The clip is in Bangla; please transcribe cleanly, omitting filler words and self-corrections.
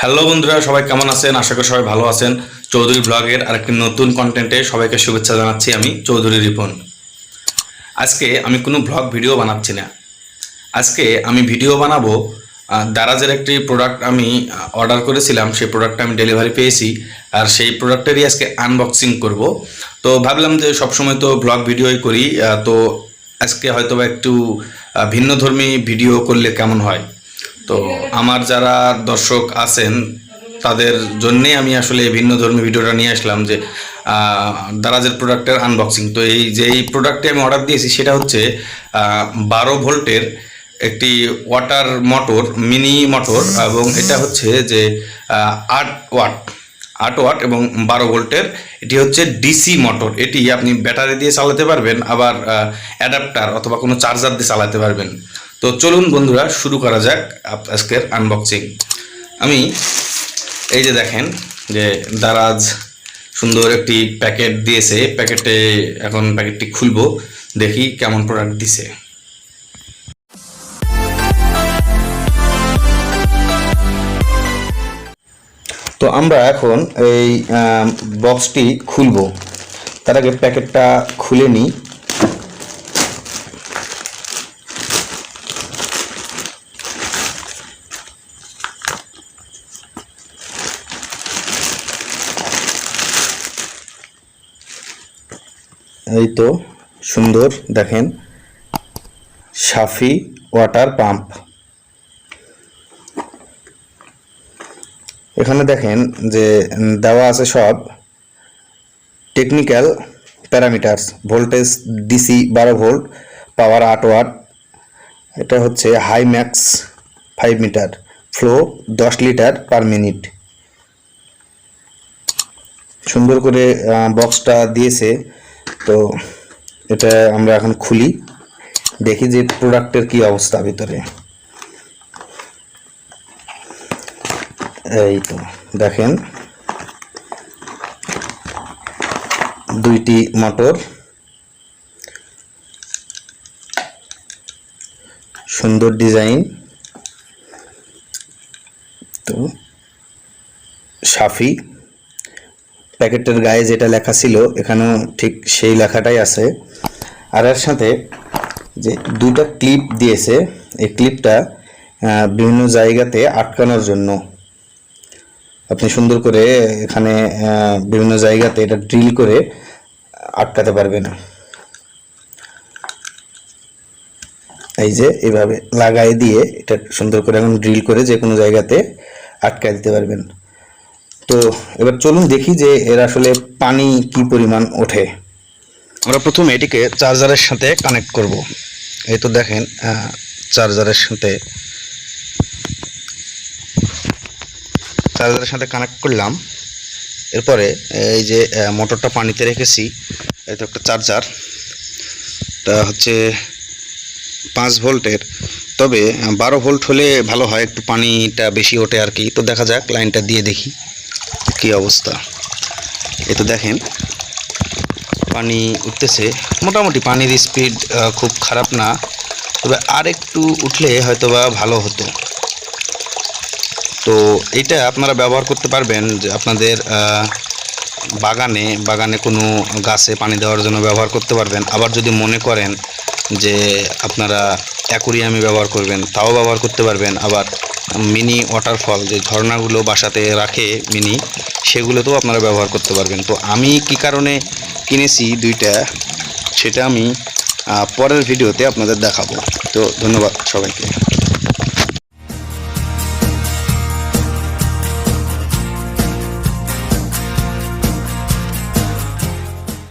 হ্যালো বন্ধুরা, সবাই কেমন আছেন? আশা করি সবাই ভালো আছেন। চৌধুরী ব্লগের আরেকটি নতুন কন্টেন্টে সবাইকে শুভেচ্ছা জানাচ্ছি। আমি চৌধুরী রিপন। আজকে আমি কোনো ব্লগ ভিডিও বানাচ্ছি না। আজকে আমি ভিডিও বানাবো দারাজের একটি প্রোডাক্ট আমি অর্ডার করেছিলাম। সেই প্রোডাক্টটা আমি ডেলিভারি পেয়েছি, আর সেই প্রোডাক্টেরই আজকে আনবক্সিং করব। তো ভাবলাম যে সবসময় তো ব্লগ ভিডিওই করি, তো আজকে হয়তো বা একটু ভিন্নধর্মী ভিডিও করলে কেমন হয়। তো আমার যারা দর্শক আছেন তাদের জন্যে আমি আসলে এই ভিন্নধর্মী ভিডিওটা নিয়ে আসলাম, যে দারাজের প্রোডাক্টের আনবক্সিং। তো এই প্রোডাক্টটি আমি অর্ডার দিয়েছি সেটা হচ্ছে 12 ভোল্টের একটি ওয়াটার মোটর, মিনি মোটর, এবং এটা হচ্ছে যে 8 ওয়াট 8 ওয়াট এবং 12 ভোল্টের। এটি হচ্ছে ডিসি মোটর। এটি আপনি ব্যাটারি দিয়ে চালাতে পারবেন, আবার অ্যাডাপ্টার অথবা কোনো চার্জার দিয়ে চালাতে পারবেন। তো চলুন বন্ধুরা, শুরু করা যাক আজকের আনবক্সিং। আমি এই যে দেখেন যে দারাজ সুন্দর একটি প্যাকেট দিয়েছে। এখন প্যাকেটটি খুলবো, দেখি কেমন প্রোডাক্ট দিছে। তো আমরা এখন এই বক্সটি খুলবো। তার আগে প্যাকেটটা খুলে নিই। এই তো সুন্দর, দেখেন সাফি ওয়াটার পাম্প। এখানে দেখেন যে দেওয়া আছে সব technical parameters. Voltage DC 12 volt, power 8 watt, এটা হচ্ছে high max 5 metre, flow 10 litre per minute. সুন্দর করে বক্সটা দিয়েছে। তো এটা আমরা এখন খুলি, দেখি যে প্রোডাক্টের কি অবস্থা ভিতরে। এই তো দেখেন দুইটি মোটর, সুন্দর ডিজাইন। তো সাফি প্যাকেটের গায়ে যেটা লেখা ছিল এখানেও ঠিক সেই লেখাটাই আছে। আর এর সাথে যে দুইটা ক্লিপ দিয়েছে, এই ক্লিপটা বিভিন্ন জায়গাতে আটকানোর জন্য। আপনি সুন্দর করে এখানে বিভিন্ন জায়গাতে এটা ড্রিল করে আটকাতে পারবেন। এই যে এভাবে লাগাই দিয়ে এটা সুন্দর করে এখন ড্রিল করে যে কোনো জায়গাতে আটকায় দিতে পারবেন। তো এবার চলুন দেখি যে এর আসলে পানি কি পরিমাণ ওঠে। আমরা প্রথমে এটিকে চার্জারের সাথে কানেক্ট করব। এই তো দেখেন চার্জারের সাথে কানেক্ট করলাম। এরপরে এই যে মোটরটা পানিতে রেখেছি, এই তো একটা চার্জার, তা হচ্ছে 5 ভোল্টের, তবে 12 ভোল্ট হলে ভালো হয়, একটু পানিটা বেশি ওঠে আর কি। তো দেখা যাক, লাইনটা দিয়ে দেখি কি অবস্থা। এই তো দেখেন পানি উঠতেছে, মোটামুটি পানির স্পিড খুব খারাপ না, তবে আর একটু উঠলে হয়তোবা ভালো হতো। তো এইটা আপনারা ব্যবহার করতে পারবেন যে আপনাদের বাগানে কোনো গাছে পানি দেওয়ার জন্য ব্যবহার করতে পারবেন। আবার যদি মনে করেন যে আপনারা অ্যাকুরিয়ামে ব্যবহার করবেন, তাও ব্যবহার করতে পারবেন। আবার মিনি ওয়াটারফল, যে ঝর্ণাগুলো বাসাতে রাখে মিনি, সেগুলোতেও আপনারা ব্যবহার করতে পারবেন। তো আমি কি কারণে কিনেছি দুইটা, সেটা আমি পরের ভিডিওতে আপনাদের দেখাবো। তো ধন্যবাদ সবাইকে।